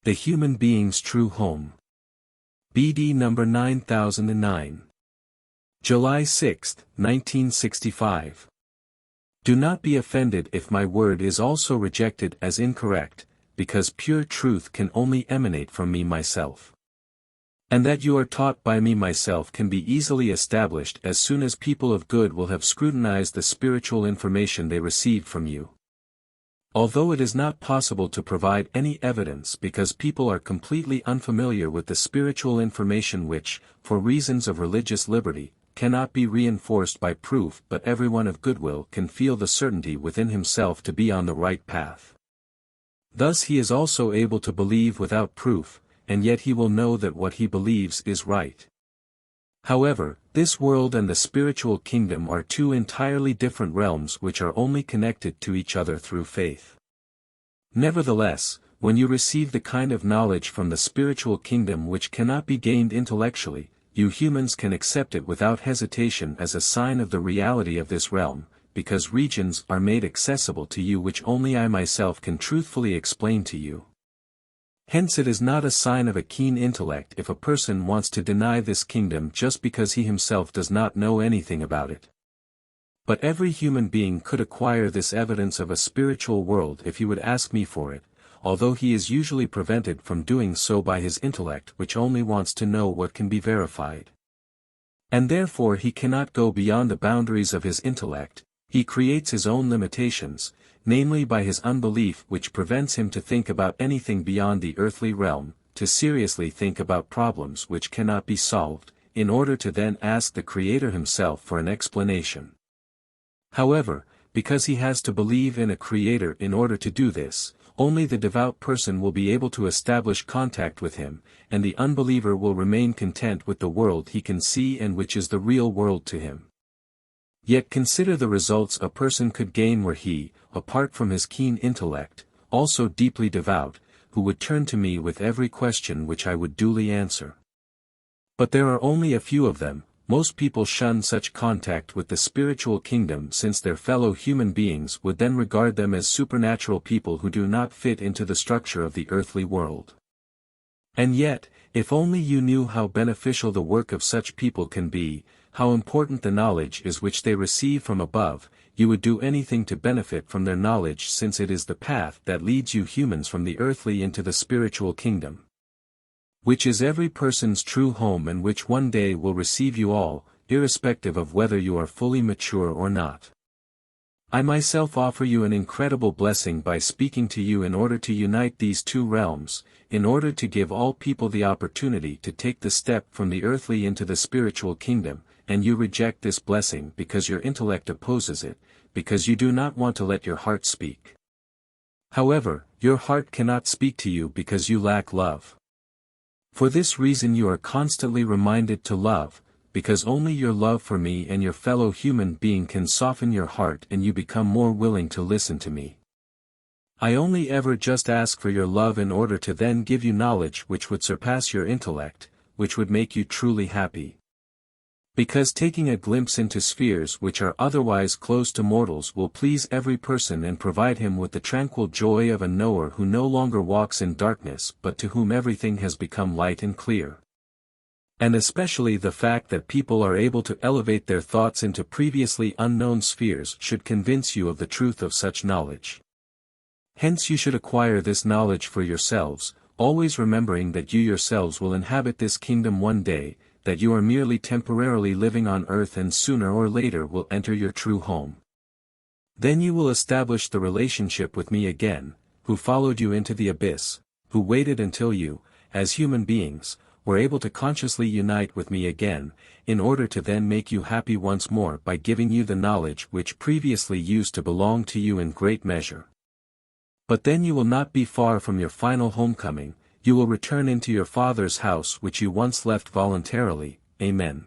The Human Being's True Home. BD number 9009. July 6, 1965. Do not be offended if my word is also rejected as incorrect, because pure truth can only emanate from me myself. And that you are taught by me myself can be easily established as soon as people of good will have scrutinized the spiritual information they received from you. Although it is not possible to provide any evidence because people are completely unfamiliar with the spiritual information which, for reasons of religious liberty, cannot be reinforced by proof, but everyone of goodwill can feel the certainty within himself to be on the right path. Thus he is also able to believe without proof, and yet he will know that what he believes is right. However, this world and the spiritual kingdom are two entirely different realms which are only connected to each other through faith. Nevertheless, when you receive the kind of knowledge from the spiritual kingdom which cannot be gained intellectually, you humans can accept it without hesitation as a sign of the reality of this realm, because regions are made accessible to you which only I myself can truthfully explain to you. Hence it is not a sign of a keen intellect if a person wants to deny this kingdom just because he himself does not know anything about it. But every human being could acquire this evidence of a spiritual world if he would ask me for it, although he is usually prevented from doing so by his intellect which only wants to know what can be verified. And therefore he cannot go beyond the boundaries of his intellect, he creates his own limitations, namely by his unbelief which prevents him to think about anything beyond the earthly realm, to seriously think about problems which cannot be solved, in order to then ask the Creator himself for an explanation. However, because he has to believe in a Creator in order to do this, only the devout person will be able to establish contact with him, and the unbeliever will remain content with the world he can see and which is the real world to him. Yet consider the results a person could gain were he, apart from his keen intellect, also deeply devout, who would turn to me with every question which I would duly answer. But there are only a few of them. Most people shun such contact with the spiritual kingdom since their fellow human beings would then regard them as supernatural people who do not fit into the structure of the earthly world. And yet, if only you knew how beneficial the work of such people can be, how important the knowledge is which they receive from above, you would do anything to benefit from their knowledge, since it is the path that leads you humans from the earthly into the spiritual kingdom, which is every person's true home and which one day will receive you all, irrespective of whether you are fully mature or not. I myself offer you an incredible blessing by speaking to you in order to unite these two realms, in order to give all people the opportunity to take the step from the earthly into the spiritual kingdom, and you reject this blessing because your intellect opposes it, because you do not want to let your heart speak. However, your heart cannot speak to you because you lack love. For this reason you are constantly reminded to love, because only your love for me and your fellow human being can soften your heart and you become more willing to listen to me. I only ever just ask for your love in order to then give you knowledge which would surpass your intellect, which would make you truly happy. Because taking a glimpse into spheres which are otherwise closed to mortals will please every person and provide him with the tranquil joy of a knower who no longer walks in darkness but to whom everything has become light and clear. And especially the fact that people are able to elevate their thoughts into previously unknown spheres should convince you of the truth of such knowledge. Hence you should acquire this knowledge for yourselves, always remembering that you yourselves will inhabit this kingdom one day, that you are merely temporarily living on earth and sooner or later will enter your true home. Then you will establish the relationship with me again, who followed you into the abyss, who waited until you, as human beings, were able to consciously unite with me again, in order to then make you happy once more by giving you the knowledge which previously used to belong to you in great measure. But then you will not be far from your final homecoming, you will return into your Father's house which you once left voluntarily. Amen.